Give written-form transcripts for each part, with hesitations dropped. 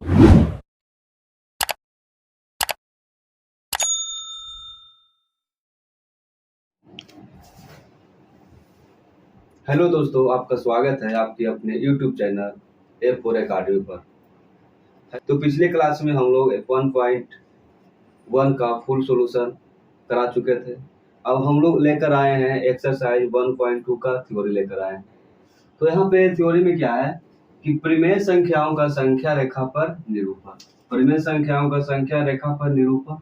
Hello दोस्तों, आपका स्वागत है आपके अपने YouTube चैनल F4 अकाडमी पर। तो पिछले क्लास में हम लोग 1.1 का फुल सॉल्यूशन करा चुके थे। अब हम लोग लेकर आए हैं एक्सरसाइज 1.2 का थ्योरी लेकर आए हैं। तो यहाँ पे थ्योरी में क्या है कि परिमेय संख्याओं का संख्या रेखा पर निरूपण। परिमेय संख्याओं का संख्या रेखा पर निरूपण।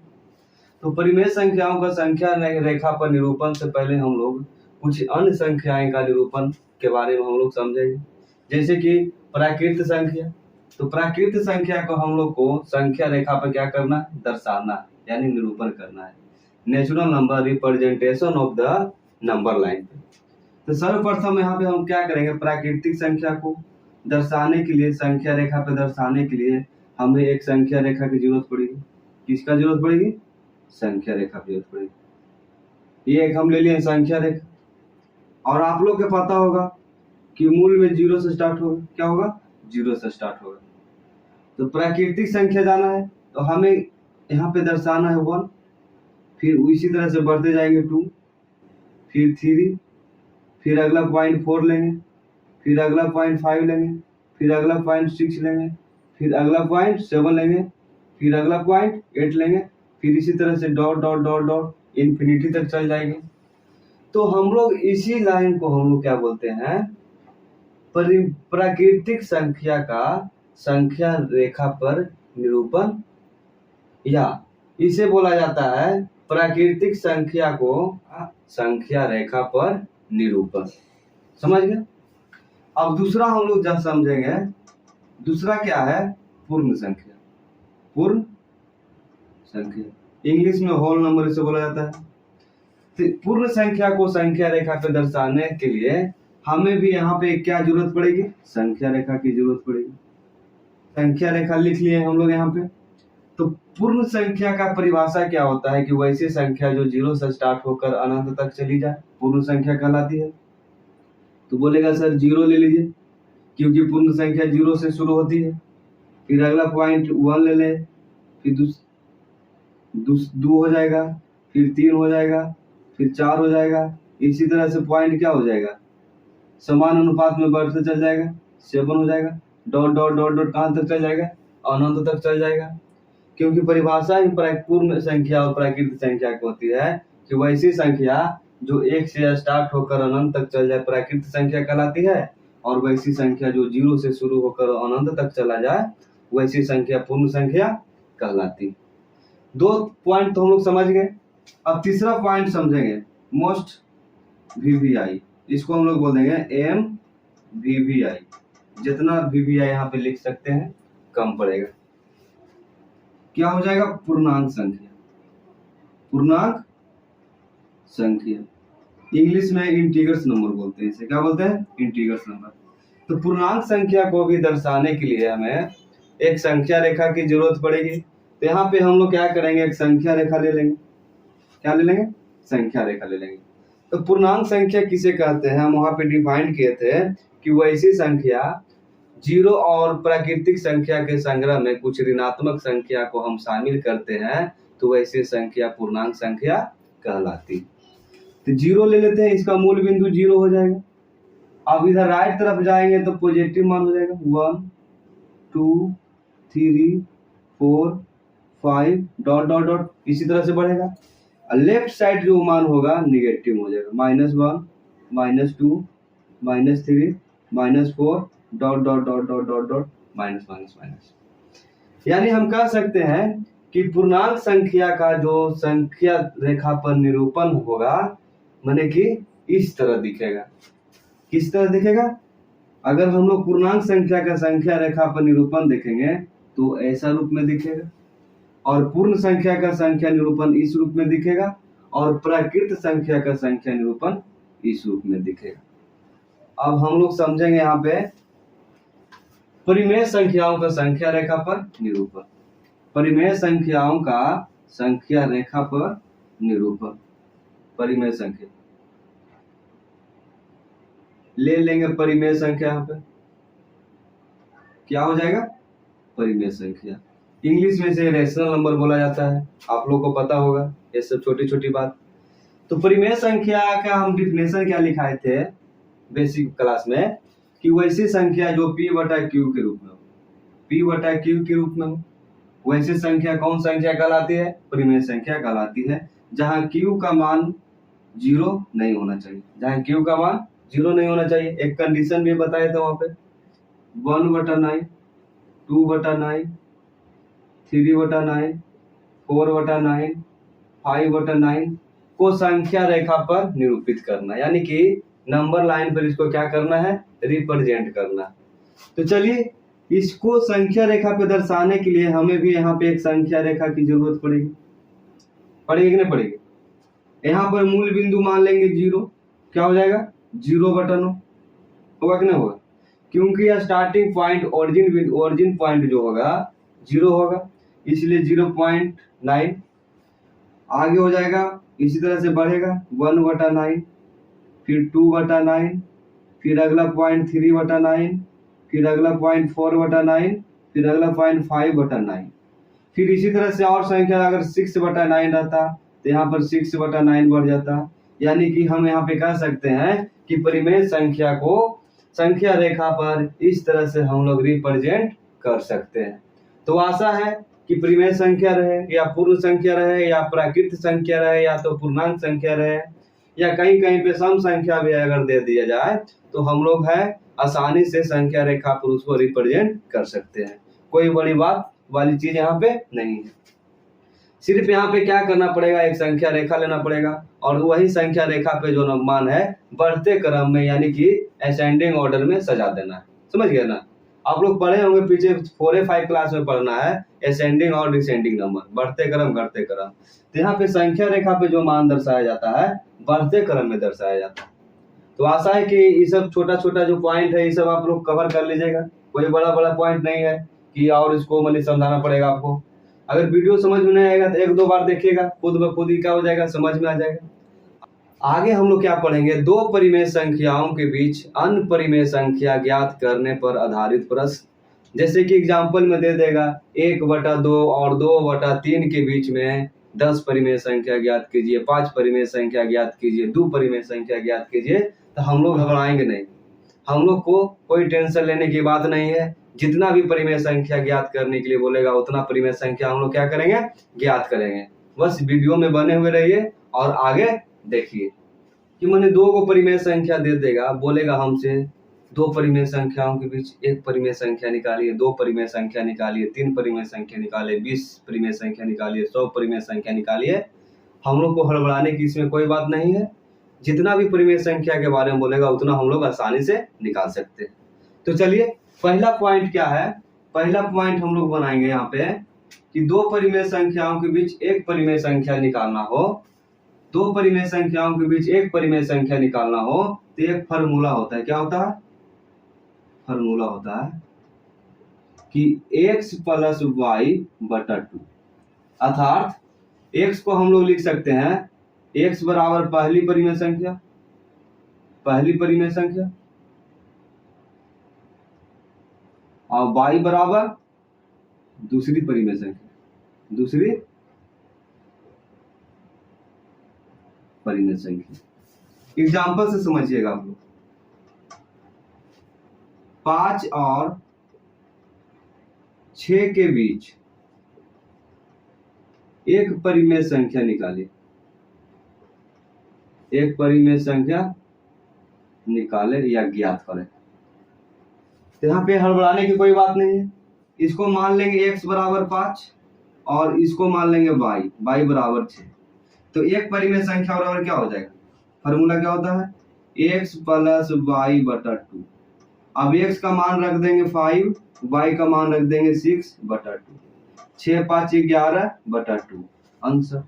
तो परिमेय संख्याओं का संख्या रेखा पर निरूपण से पहले हम लोग कुछ अन्य संख्याएं का निरूपण के बारे में हम लोग समझेंगे, जैसे कि प्राकृत संख्या। तो प्राकृत संख्या को हम लोग को संख्या रेखा पर क्या करना है, दर्शाना है, यानी निरूपण करना है। Natural number representation of the number line पे। तो सर्वप्रथम यहाँ पे हम क्या करेंगे, प्राकृतिक संख्या को दर्शाने के लिए, संख्या रेखा पे दर्शाने के लिए हमें एक संख्या रेखा की जरूरत पड़ेगी। किसका जरूरत पड़ेगी? संख्या रेखा की जरूरत पड़ेगी। ये एक हम ले लिए संख्या रेखा, और आप लोग को पता होगा कि मूल में 0 से स्टार्ट होगा। क्या होगा? 0 से स्टार्ट होगा। तो प्राकृतिक संख्या जाना है तो हमें यहाँ पे दर्शाना है 1, फिर इसी तरह से बढ़ते जाएंगे 2, फिर 3, फिर अगला पॉइंट 4 लेंगे, फिर अगला पॉइंट 5 लेंगे, फिर अगला पॉइंट 6 लेंगे, फिर अगला पॉइंट 7 लेंगे, फिर अगला पॉइंट 8 लेंगे, फिर इसी तरह से dot dot dot dot infinity तक चल जाएंगे। तो हम लोग इसी लाइन को हम लोग क्या बोलते हैं, प्राकृतिक संख्या का संख्या रेखा पर निरूपण, या इसे बोला जाता है प्राकृतिक संख्या को संख्या रेखा पर निरूपण। समझ गए? अब दूसरा हम लोग जब समझेंगे, दूसरा क्या है, पूर्ण संख्या। पूर्ण संख्या इंग्लिश में होल नंबर इसे बोला जाता है। तो पूर्ण संख्या को संख्या रेखा पे दर्शाने के लिए हमें भी यहाँ पे क्या जरूरत पड़ेगी, संख्या रेखा की जरूरत पड़ेगी। संख्या रेखा लिख लिए हम लोग यहाँ पे। तो पूर्ण संख्या का परिभाषा क्या होता है कि वैसी संख्या जो 0 से स्टार्ट होकर अनंत तक चली जाए, पूर्ण संख्या कहलाती है। तो बोलेगा सर 0 ले लीजिए, क्योंकि पूर्ण संख्या 0 से शुरू होती है। फिर अगला पॉइंट 1 ले ले, फिर 2 हो जाएगा, फिर 3 हो जाएगा, फिर 4 हो जाएगा। इसी तरह से पॉइंट क्या हो जाएगा, समान अनुपात में बढ़ते चल जाएगा, 7 हो जाएगा, डॉट डॉट डॉट डॉट कहाँ तक चल जाएगा, अनंत तक चल जाएगा। क्योंकि परिभाषा ही पूर्ण संख्या और प्राकृतिक संख्या की होती है कि वैसी संख्या जो 1 से स्टार्ट होकर अनंत तक चल जाए प्राकृतिक संख्या कहलाती है, और वैसी संख्या जो 0 से शुरू होकर अनंत तक चला जाए वैसी संख्या पूर्ण संख्या कहलाती। 2 पॉइंट तो हम लोग समझ गए। अब तीसरा पॉइंट समझेंगे, मोस्ट VVI। इसको हम लोग बोल देंगे MVVI। जितना VVI यहाँ पे लिख सकते हैं कम पड़ेगा। क्या हो जाएगा, पूर्णांक संख्या। पूर्णांक संख्या इंग्लिश में इंटीग्रल्स नंबर बोलते हैं, इसे क्या बोलते हैं, इंटीग्रल्स नंबर। तो पूर्णांक संख्या को भी दर्शाने के लिए हमें एक संख्या रेखा की जरूरत पड़ेगी। तो यहाँ पे हम लोग क्या करेंगे, एक संख्या रेखा ले लेंगे। क्या ले लेंगे, संख्या रेखा ले लेंगे। तो पूर्णांक संख्या किसे कहते हैं, हम वहां पे डिफाइन किए थे कि वैसी संख्या 0 और प्राकृतिक संख्या के संग्रह में कुछ ऋणात्मक संख्या को हम शामिल करते हैं तो वैसी संख्या पूर्णांक संख्या कहलाती। तो 0 ले लेते हैं, इसका मूल बिंदु 0 हो जाएगा। अब इधर राइट तरफ जाएंगे तो पॉजिटिव मान हो जाएगा, 1 2 3 4 5 डॉट डॉट डॉट इसी तरह से बढ़ेगा। लेफ्ट साइड जो मान होगा निगेटिव हो जाएगा, -1 -2 -3 -4 dot dot dot dot dot dot minus minus minus. यानी हम कह सकते हैं कि पूर्णांक संख्या का जो संख्या रेखा पर निरूपण होगा, माने कि इस तरह दिखेगा। किस तरह दिखेगा, अगर हम लोग पूर्णांक संख्या का संख्या रेखा पर निरूपण देखेंगे तो ऐसा रूप में दिखेगा, और पूर्ण संख्या का संख्या निरूपण इस रूप में दिखेगा, और प्राकृत संख्या का संख्या निरूपण इस रूप में दिखेगा। अब हम लोग समझेंगे यहाँ पे परिमेय संख्याओं का संख्या रेखा पर निरूपण। परिमेय संख्याओं का संख्या रेखा पर निरूपण। परिमेय संख्या ले लेंगे, परिमेय संख्या यहाँ पे क्या हो जाएगा, परिमेय संख्या। इंग्लिश में से रेशनल नंबर बोला जाता है, आप लोग को पता होगा ये सब छोटी छोटी बात। तो परिमेय संख्या का हम डिफिनेशन क्या लिखाए थे बेसिक क्लास में कि वैसी संख्या जो p/q के रूप में हो, p/q के रूप में हो, वैसी संख्या कौन संख्या कहलाती है? परिमेय संख्या कहलाती है। जहां q का मान 0 नहीं होना चाहिए, जहां q का मान 0 नहीं होना चाहिए। एक कंडीशन भी बताए थे वहां पे 1/9, 2/9, 3/9, 4/9, 5/9 को संख्या रेखा पर निरूपित करना, यानी कि नंबर लाइन पर इसको क्या करना है? रिप्रेजेंट करना। तो चलिए इसको संख्या रेखा पे दर्शाने के लिए हमें भी यहाँ पे एक संख्या रेखा की जरूरत पड़ेगी कि नहीं पड़ेगी? यहाँ पर मूल बिंदु मान लेंगे 0, क्या हो जाएगा? 0/9 होगा कि नहीं होगा? क्योंकि यह स्टार्टिंग पॉइंट ओरिजिन पॉइंट जो होगा 0 होगा, इसलिए 0.9 आगे हो जाएगा। इसी तरह से बढ़ेगा 1/9, फिर 2/9, फिर अगला पॉइंट 3/9, फिर अगला पॉइंट 4/9, फिर अगला पॉइंट 5/9। फिर इसी तरह से और संख्या अगर 6/9 रहता तो यहाँ पर 6/9 बढ़ जाता। यानी कि हम यहाँ पे कह सकते हैं कि परिमेय संख्या को संख्या रेखा पर इस तरह से हम लोग रिप्रेजेंट कर सकते हैं। तो आशा है कि परिमेय संख्या रहे या पूर्ण संख्या रहे या प्राकृत संख्या रहे या तो पूर्णांक संख्या रहे या कहीं कहीं पे सम संख्या भी अगर दे दिया जाए तो हम लोग है आसानी से संख्या रेखा पर उसको रिप्रेजेंट कर सकते हैं। कोई बड़ी बात वाली चीज यहाँ पे नहीं है। सिर्फ यहाँ पे क्या करना पड़ेगा? एक संख्या रेखा लेना पड़ेगा और वही संख्या रेखा पे जो मान है बढ़ते क्रम में यानी कि असेंडिंग ऑर्डर में सजा देना है। समझ गए ना? आप लोग पढ़े होंगे पीछे 4 या 5 क्लास में पढ़ना है असेंडिंग और डिसेंडिंग नंबर, बढ़ते क्रम घटते क्रम। तो यहाँ पे संख्या रेखा पे जो मान दर्शाया जाता है बढ़ते क्रम में दर्शाया जाता है। तो आशा है कि ये सब छोटा छोटा जो पॉइंट है ये सब आप लोग कवर कर लीजिएगा। कोई बड़ा बड़ा पॉइंट नहीं है कि और इसको मतलब समझाना पड़ेगा आपको। अगर वीडियो समझ में नहीं आएगा तो 1-2 बार देखिएगा, खुद ब खुद ही क्या हो जाएगा, समझ में आ जाएगा। आगे हम लोग क्या पढ़ेंगे? 2 परिमेय संख्याओं के बीच अन्य परिमेय संख्या ज्ञात करने पर आधारित प्रश्न। जैसे कि एग्जाम्पल में दे देगा 1/2 और 2/3 के बीच में 10 परिमेय संख्या ज्ञात कीजिए, 5 परिमेय संख्या ज्ञात कीजिए, 2 परिमेय संख्या ज्ञात कीजिए। तो हम लोग घबराएंगे नहीं, हम लोग को कोई टेंशन लेने की बात नहीं है। जितना भी परिमेय संख्या ज्ञात करने के लिए बोलेगा उतना परिमेय संख्या हम लोग क्या करेंगे? ज्ञात करेंगे। बस वीडियो में बने हुए रहिए और आगे देखिए कि मैंने 2 को परिमेय संख्या दे देगा, बोलेगा हमसे 2 परिमेय संख्याओं के बीच 1 परिमेय संख्या निकालिए, 2 परिमेय संख्या निकालिए, 3 परिमेय संख्या निकालिए, 20 परिमेय संख्या निकालिए, 100 परिमेय संख्या निकालिए। हम लोग को हड़बड़ाने की इसमें कोई बात नहीं है। जितना भी परिमेय संख्या के बारे में बोलेगा उतना हम लोग आसानी से निकाल सकते हैं। तो चलिए पहला पॉइंट क्या है? पहला पॉइंट हम लोग बनाएंगे यहाँ पे कि 2 परिमेय संख्याओं के बीच 1 परिमेय संख्या निकालना हो, 2 परिमेय संख्याओं के बीच 1 परिमेय संख्या निकालना हो तो एक फॉर्मूला होता है। क्या होता है? फॉर्मूला होता है कि x + y/2, अर्थात x को हम लोग लिख सकते हैं x बराबर पहली परिमेय संख्या और y बराबर दूसरी परिमेय संख्या। एग्जाम्पल से समझिएगा आप लोग। 5 और 6 के बीच 1 परिमेय संख्या निकालिए, 1 परिमेय संख्या निकाले या ज्ञात करें। तो यहाँ पे हड़बड़ाने की कोई बात नहीं है। इसको मान लेंगे x बराबर 5 और इसको मान लेंगे y बराबर 6। तो 1 परिमेय संख्या बराबर क्या हो जाएगा? फॉर्मूला क्या होता है? x + y/2। अब x का मान रख देंगे 5, y का मान रख देंगे 6/2। 6 5 11/2 आंसर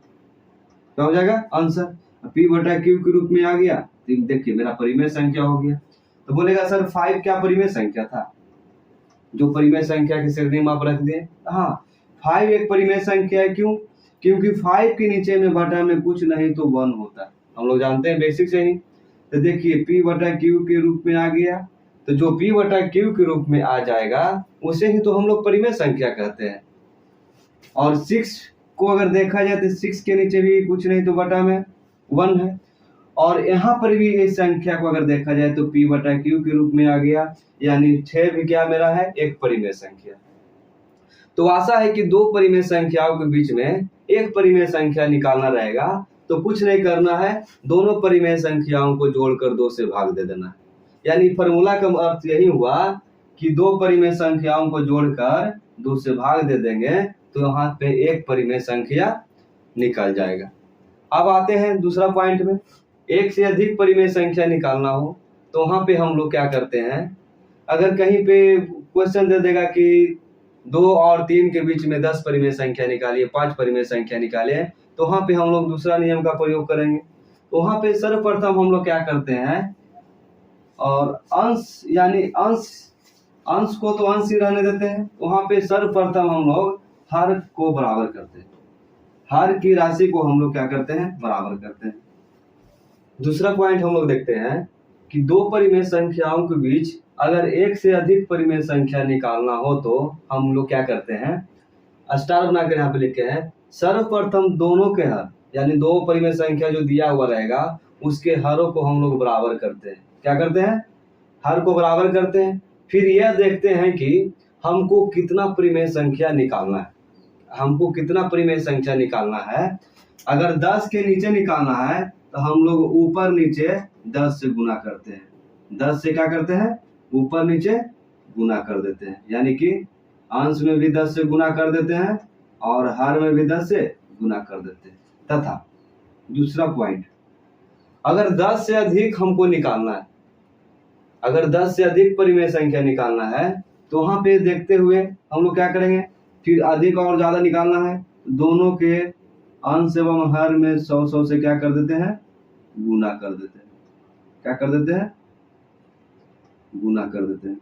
क्या हो जाएगा? आंसर p/q के रूप में आ गया। तो देखिए मेरा परिमेय संख्या हो गया। तो बोलेगा सर 5 क्या परिमेय संख्या था? जो परिमेय संख्या की श्रेणी में आप रख दिए। हाँ, 5 एक परिमेय संख्या है। क्यों? क्योंकि 5 के नीचे में बटा में कुछ नहीं तो 1 होता है, हम लोग जानते हैं बेसिक से ही। तो देखिए p/q के रूप में आ गया तो जो p बटा q के रूप में आ जाएगा उसे ही तो हम लोग परिमेय संख्या कहते हैं। और 6 को अगर देखा जाए तो 6 के नीचे भी कुछ नहीं तो बटा में 1 है। और यहाँ पर भी इस संख्या को अगर देखा जाए तो p बटा q के रूप में आ गया, यानी 6 भी क्या मेरा है, एक परिमेय संख्या। तो आशा है कि दो परिमेय संख्याओं के बीच में एक परिमेय संख्या निकालना रहेगा। तो कुछ नहीं करना है, दोनों परिमेय संख्याओं को जोड़कर 2 से भाग दे देना है। यानी फॉर्मूला का अर्थ यही हुआ कि दो परिमेय संख्याओं को जोड़कर 2 से भाग दे देंगे तो यहाँ पे एक परिमेय संख्या निकल जाएगा। अब आते हैं दूसरा पॉइंट में, एक से अधिक परिमेय संख्या निकालना हो तो वहां पे हम लोग क्या करते हैं, अगर कहीं पे क्वेश्चन दे देगा कि 2 और 3 के बीच में 10 परिमेय संख्या निकालिए, 5 परिमेय संख्या निकालिए, तो वहां पे हम लोग दूसरा नियम का प्रयोग करेंगे। तो वहां पे सर्वप्रथम हम लोग क्या करते हैं, और अंश यानी अंश को तो अंश ही रहने देते हैं। वहां पे सर्वप्रथम हम लोग हर को बराबर करते हैं, हर की राशि को हम लोग क्या करते हैं, बराबर करते हैं। दूसरा पॉइंट हम लोग देखते हैं कि दो परिमेय संख्याओं के बीच अगर एक से अधिक परिमेय संख्या निकालना हो तो हम लोग क्या करते हैं, स्टार बनाकर यहाँ पे लिखे हैं, सर्वप्रथम दोनों के हर, यानी दो परिमेय संख्या जो दिया हुआ रहेगा उसके हरों को हम लोग बराबर करते हैं। क्या करते हैं, हर को बराबर करते हैं। फिर यह देखते हैं कि हमको कितना परिमेय संख्या निकालना है, हमको कितना परिमेय संख्या निकालना है। अगर 10 के नीचे निकालना है तो हम लोग ऊपर नीचे 10 से गुना करते हैं, 10 से क्या करते हैं, ऊपर नीचे गुना कर देते हैं। यानी कि अंश में भी 10 से गुना कर देते हैं और हर में भी 10 से गुना कर देते हैं। तथा दूसरा पॉइंट, अगर 10 से अधिक हमको निकालना है, अगर 10 से अधिक परिमेय संख्या निकालना है तो वहां पे देखते हुए हम लोग क्या करेंगे, फिर अधिक और ज्यादा निकालना है, दोनों के अंश एवं हर में 100 से क्या कर देते हैं, गुना कर देते हैं। क्या कर देते हैं, गुना कर देते हैं,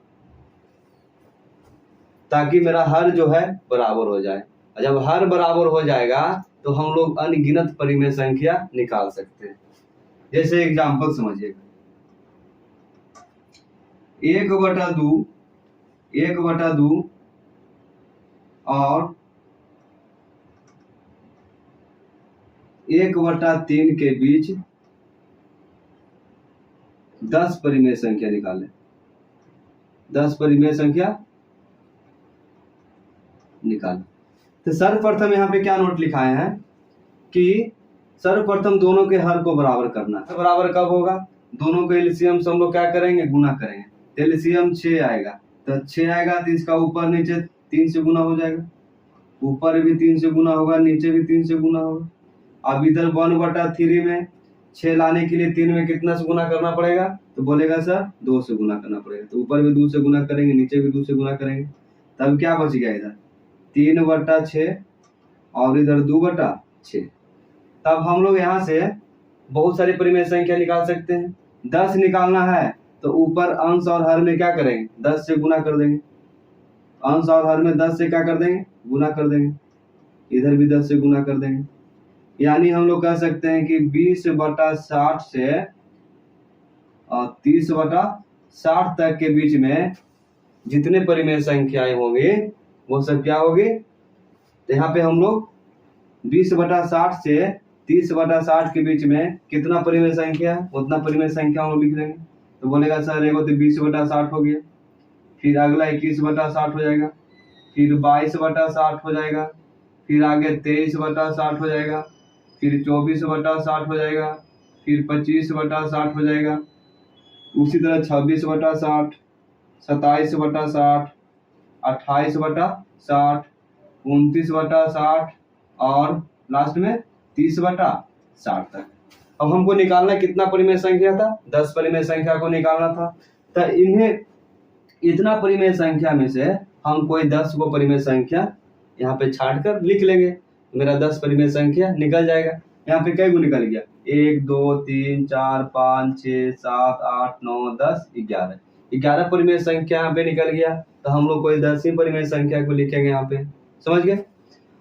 ताकि मेरा हर जो है बराबर हो जाए। जब हर बराबर हो जाएगा तो हम लोग अनगिनत परिमेय संख्या निकाल सकते हैं। जैसे एग्जांपल समझिएगा, 1/2 और 1/3 के बीच 10 परिमेय संख्या निकालें। 10 परिमेय संख्या निकालें। तो सर्वप्रथम यहाँ पे क्या नोट लिखाए हैं कि सर्वप्रथम दोनों के हर को बराबर करना है। बराबर कब होगा, दोनों के एलसीएम से हम लोग क्या करेंगे, गुना करेंगे। एलसीएम 6 आएगा, तो 6 आएगा तो इसका ऊपर नीचे 3 से गुना हो जाएगा, ऊपर भी 3 से गुना होगा, नीचे भी 3 से गुना होगा। अब इधर 1/3 में 6 लाने के लिए 3 में कितना से गुना करना पड़ेगा, तो बोलेगा सर 2 से गुना करना पड़ेगा। तो ऊपर भी 2 से गुना करेंगे, नीचे भी 2 से गुना करेंगे, तब क्या बच गया, इधर 3/6 और इधर 2/6। तब हम लोग यहाँ से बहुत सारी परिमेय संख्या निकाल सकते हैं। 10 निकालना है तो ऊपर अंश और हर में क्या करेंगे, 10 से गुना कर देंगे, अंश और हर में 10 से क्या कर देंगे, गुना कर देंगे, इधर भी 10 से गुना कर देंगे। यानी हम लोग कह सकते हैं कि 20/60 से 30/60 तक के बीच में जितने परिमेय संख्याएं होंगी वो सब क्या होगी। तो यहाँ पे हम लोग 20/60 से 30/60 के बीच में कितना परिमेय संख्या है, उतना परिमेय संख्या हम लोग लिख देंगे। तो बोलेगा सर एगो तो 20/60 हो गया, फिर अगला 21/60 हो जाएगा, फिर 22/60 हो जाएगा, फिर आगे 23/60 हो जाएगा, फिर 24/60 हो जाएगा, फिर 25/60 हो जाएगा, उसी तरह 26/60, 27/60, 28/60, 29/60 और लास्ट में 30/60 तक। अब हमको निकालना कितना परिमेय संख्या था, 10 परिमेय संख्या को निकालना था। तो इन्हें इतना परिमेय संख्या में से हम कोई 10 को परिमेय संख्या यहाँ पे छाट कर लिख लेंगे, मेरा 10 परिमेय संख्या निकल जाएगा। यहाँ पे कई गो निकल गया, 1 2 3 4 5 6 7 8 9 10 11 परिमेय संख्या यहाँ पे निकल गया। तो हम लोग कोई 10 ही परिमेय संख्या को लिखेंगे यहाँ पे, समझ गए।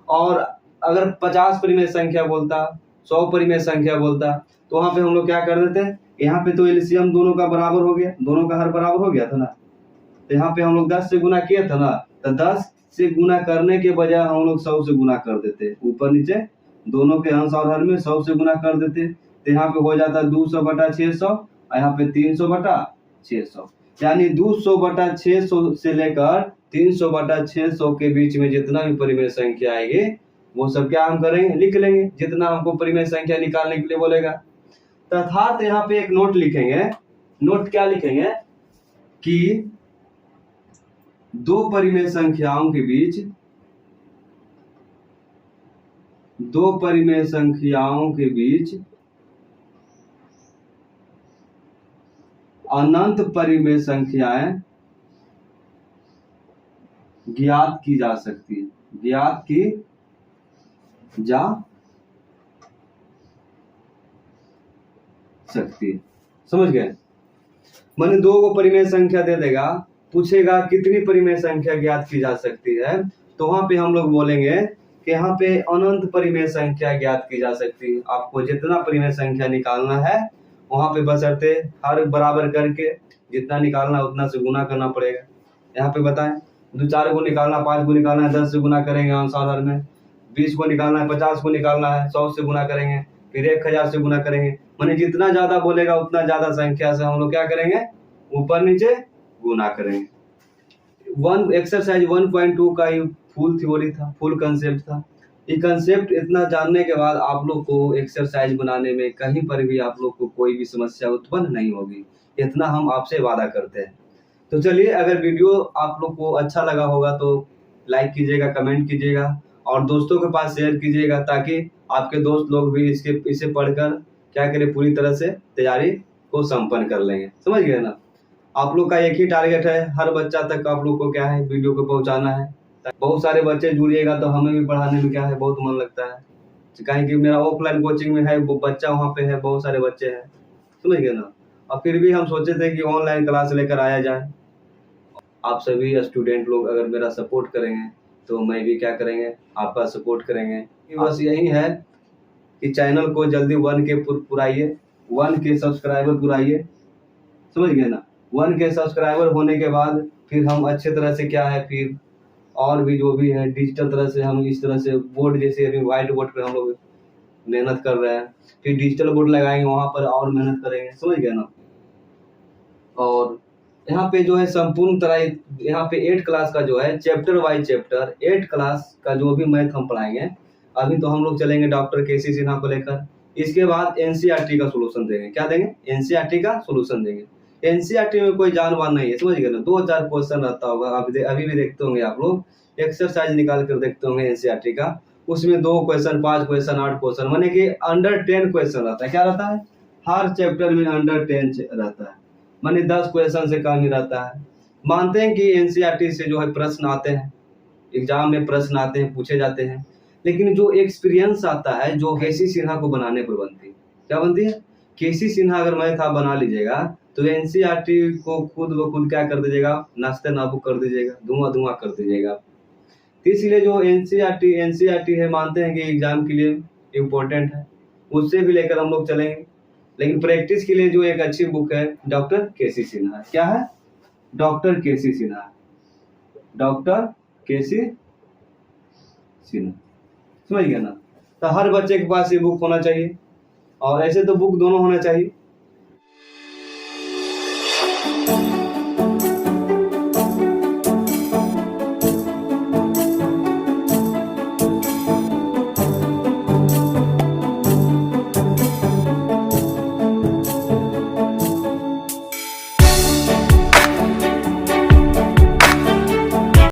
और अगर 50 परिमेय संख्या बोलता, 100 परिमेय संख्या बोलता, तो वहां पे हम लोग क्या कर देते हैं, यहाँ पे तो एलसीएम दोनों का बराबर हो गया, दोनों का हर बराबर हो गया था ना। तो यहाँ पे हम लोग 10 से गुना किए थे ना, तो 10 से गुना करने के बजाय हम लोग 100 से गुना कर देते, ऊपर नीचे दोनों के अंश और हर में 100 से गुना कर देते। तो यहाँ पे हो जाता 200/600 और यहाँ पे 300/600, यानी 200/600 से लेकर 300/600 के बीच में जितना भी परिमेय संख्या आएगी वो सब क्या हम करेंगे, लिख लेंगे, जितना हमको परिमेय संख्या निकालने के लिए बोलेगा। तथा यहाँ पे एक नोट लिखेंगे। नोट क्या लिखेंगे कि दो परिमेय संख्याओं के बीच अनंत परिमेय संख्याएं ज्ञात की जा सकती है, ज्ञात की जा सकती है। समझ गए? मैंने 2 को परिमेय संख्या दे देगा, पूछेगा कितनी परिमेय संख्या ज्ञात की जा सकती है, तो वहां पे हम लोग बोलेंगे कि यहाँ पे अनंत परिमेय संख्या ज्ञात की जा सकती है। आपको जितना परिमेय संख्या निकालना है वहां पे बशर्ते हर बराबर करके जितना निकालना है उतना से गुना करना पड़ेगा। यहाँ पे बताएं 2-4 को निकालना, 5 को निकालना है, 10 से गुना करेंगे अंश और हर में, 20 को निकालना है, 50 को निकालना है, 100 से गुना करेंगे, फिर 1000 से गुना करेंगे। माने जितना ज्यादा बोलेगा उतना ज्यादा संख्या से हम लोग क्या करेंगे, ऊपर नीचे गुना करेंगे। एक्सरसाइज 1.2 का ये फुल थ्योरी था, फुल कंसेप्ट था। ये कंसेप्ट इतना जानने के बाद आप लोग को एक्सरसाइज बनाने में कहीं पर भी आप लोग को कोई भी समस्या उत्पन्न नहीं होगी, इतना हम आपसे वादा करते हैं। तो चलिए, अगर वीडियो आप लोग को अच्छा लगा होगा तो लाइक कीजिएगा, कमेंट कीजिएगा और दोस्तों के पास शेयर कीजिएगा, ताकि आपके दोस्त लोग भी इसे पढ़कर क्या करें, पूरी तरह से तैयारी को संपन्न कर लेंगे। समझ गए ना? आप लोग का एक ही टारगेट है, हर बच्चा तक आप लोग को क्या है, वीडियो को पहुंचाना है। बहुत सारे बच्चे जुड़िएगा तो हमें भी पढ़ाने में क्या है, बहुत मन लगता है। कहीं कि मेरा ऑफलाइन कोचिंग में है, वो बच्चा वहाँ पे है, बहुत सारे बच्चे हैं। समझ गए ना? और फिर भी हम सोचे थे कि ऑनलाइन क्लास लेकर आया जाए। आप सभी स्टूडेंट लोग अगर मेरा सपोर्ट करेंगे तो मैं भी क्या करेंगे, आपका सपोर्ट करेंगे। बस यही है कि चैनल को जल्दी 1K पुराइए, 1K सब्सक्राइबर पुराइए। समझ गए ना? 1K सब्सक्राइबर होने के बाद फिर हम अच्छे तरह से क्या है, फिर और भी जो भी है डिजिटल तरह से हम इस तरह से बोर्ड, जैसे अभी व्हाइट बोर्ड पे हम लोग मेहनत कर रहे हैं, फिर डिजिटल बोर्ड लगाएंगे, वहां पर और मेहनत करेंगे। समझ गए ना? और यहाँ पे जो है संपूर्ण तरह यहाँ पे 8 क्लास का जो है चैप्टर वाइज चैप्टर 8 क्लास का जो भी मैथ हम पढ़ाएंगे। अभी तो हम लोग चलेंगे डॉक्टर केसी सिन्हा को लेकर, इसके बाद एनसीईआरटी का सोल्यूशन देंगे। क्या देंगे? एनसीईआरटी का सोल्यूशन देंगे। एनसीईआरटी में कोई जानवान नहीं है, समझ गए ना? 2-4 क्वेश्चन रहता होगा, अभी भी देखते होंगे आप लोग, एक्सरसाइज निकाल कर देखते होंगे एनसीईआरटी का, उसमें 2 क्वेश्चन, 5 क्वेश्चन, 8 क्वेश्चन, माने कि अंडर 10 क्वेश्चन रहता है। क्या रहता है? हर चैप्टर में अंडर 10 रहता है, माने 10 क्वेश्चन से कम ही रहता है। मानते हैं कि एनसीईआरटी से जो है प्रश्न आते हैं, एग्जाम में प्रश्न आते हैं, पूछे जाते हैं, लेकिन जो एक्सपीरियंस आता है जो केसी सिन्हा को बनाने पर बनती है। क्या बनती है? केसी सिन्हा अगर मैथ आप बना लीजिएगा तो एनसीईआरटी को खुद ब खुद क्या कर दीजिएगा, नाश्ते नाबूद कर दीजिएगा, धुआं धुआं कर दीजिएगा। इसलिए जो एनसीईआरटी है, मानते हैं कि एग्जाम के लिए इम्पोर्टेंट है, उससे भी लेकर हम लोग चलेंगे। लेकिन प्रैक्टिस के लिए जो एक अच्छी बुक है डॉक्टर केसी सिन्हा। क्या है? डॉक्टर केसी सिन्हा, डॉक्टर केसी सिन्हा। समझ गया ना? तो हर बच्चे के पास ये बुक होना चाहिए, और ऐसे तो बुक दोनों होना चाहिए।